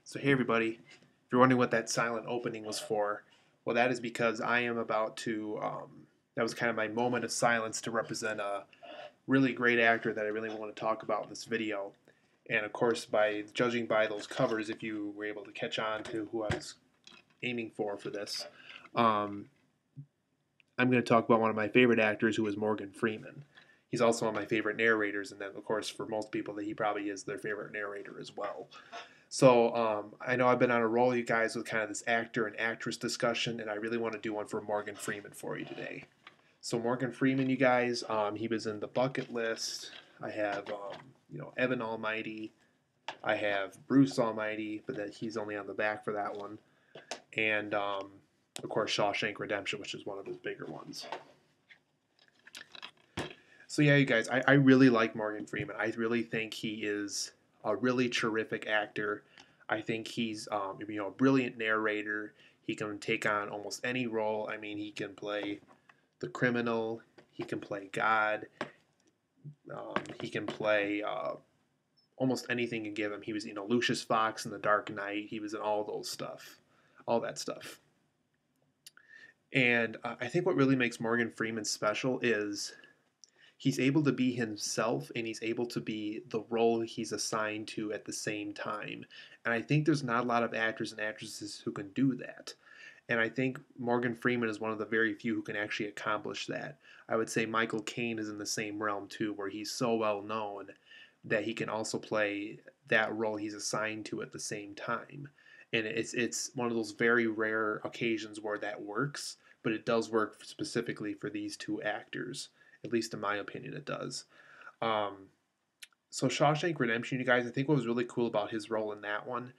So hey everybody, if you're wondering what that silent opening was for, well that is because I am about to, that was kind of my moment of silence to represent a really great actor that I really want to talk about in this video. And of course, by judging by those covers, if you were able to catch on to who I was aiming for this, um, I'm going to talk about one of my favorite actors who is Morgan Freeman. He's also one of my favorite narrators, and then of course for most people that he probably is their favorite narrator as well. So I know I've been on a roll, you guys, with kind of this actor and actress discussion, and I really want to do one for Morgan Freeman for you today. So Morgan Freeman, you guys, he was in the bucket list. I have, Evan Almighty. I have Bruce Almighty, but that he's only on the back for that one, and of course Shawshank Redemption, which is one of his bigger ones. So yeah, you guys, I really like Morgan Freeman. I really think he is a really terrific actor. I think he's a brilliant narrator. He can take on almost any role. I mean, he can play the criminal. He can play God. He can play almost anything you give him. He was, Lucius Fox in The Dark Knight. He was in all that stuff. And I think what really makes Morgan Freeman special is he's able to be himself and he's able to be the role he's assigned to at the same time. And I think there's not a lot of actors and actresses who can do that. And I think Morgan Freeman is one of the very few who can actually accomplish that. I would say Michael Caine is in the same realm too, where he's so well known that he can also play that role he's assigned to at the same time. And it's one of those very rare occasions where that works, but it does work specifically for these two actors. At least in my opinion, it does. Um, so Shawshank Redemption, you guys, I think what was really cool about his role in that one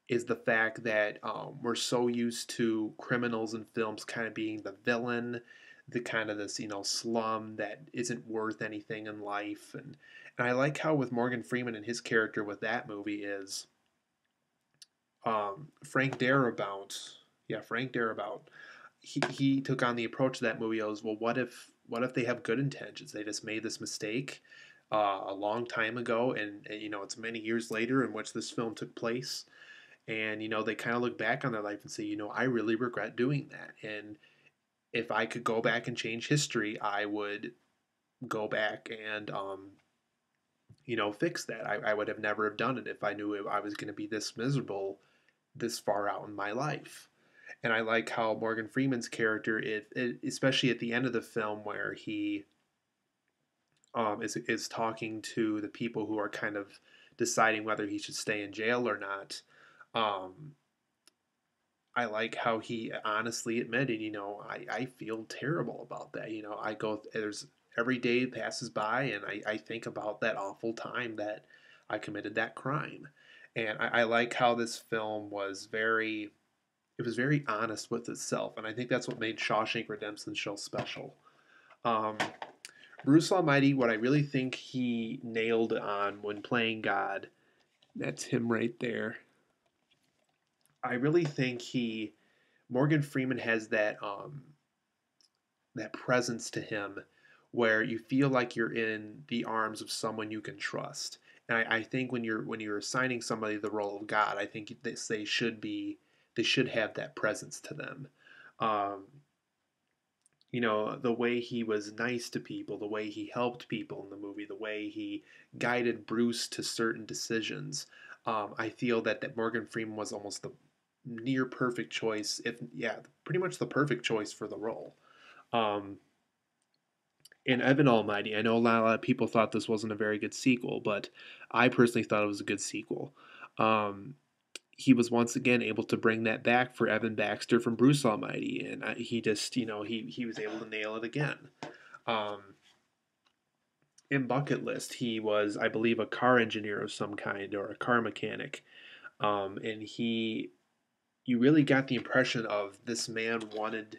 is the fact that we're so used to criminals in films kind of being the villain, the kind of this slum that isn't worth anything in life, and I like how with Morgan Freeman and his character with that movie is Frank Darabont. Yeah, Frank Darabont. He took on the approach to that movie. Was well, what if they have good intentions? They just made this mistake a long time ago, and it's many years later in which this film took place, and they kind of look back on their life and say, I really regret doing that, and if I could go back and change history, I would go back and fix that. I would have never have done it if I knew I was going to be this miserable this far out in my life. And I like how Morgan Freeman's character, especially at the end of the film, where he is talking to the people who are kind of deciding whether he should stay in jail or not. Um, I like how he honestly admitted, I feel terrible about that. There's every day passes by, and I think about that awful time that I committed that crime. And I like how this film was it was very honest with itself, and I think that's what made Shawshank Redemption so special. Um, Bruce Almighty, what I really think he nailed on when playing God, that's him right there. I really think Morgan Freeman has that presence to him where you feel like you're in the arms of someone you can trust. And I think when you're assigning somebody the role of God, I think they should have that presence to them. Um, the way he was nice to people, the way he helped people in the movie, the way he guided Bruce to certain decisions. I feel that Morgan Freeman was almost the near perfect choice, if yeah, pretty much the perfect choice for the role. Um, and Evan Almighty, I know a lot of people thought this wasn't a very good sequel, but I personally thought it was a good sequel. Um, he was once again able to bring that back for Evan Baxter from Bruce Almighty, and he just, he was able to nail it again. Um, in Bucket List, he was, I believe, a car engineer of some kind or a car mechanic, and you really got the impression of this man wanted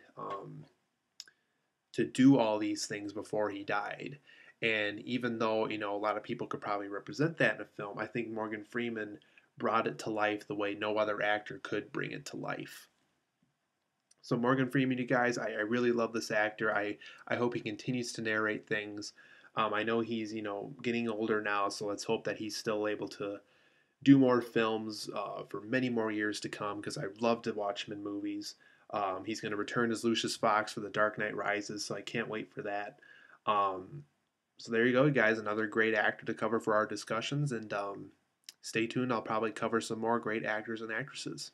to do all these things before he died. And even though, a lot of people could probably represent that in a film, I think Morgan Freeman brought it to life the way no other actor could bring it to life. So Morgan Freeman, you guys, I really love this actor. I hope he continues to narrate things. I know he's, getting older now, so let's hope that he's still able to do more films for many more years to come because I love to watch him in movies. He's going to return as Lucius Fox for The Dark Knight Rises, so I can't wait for that. Um, so there you go, guys. Another great actor to cover for our discussions, and stay tuned. I'll probably cover some more great actors and actresses.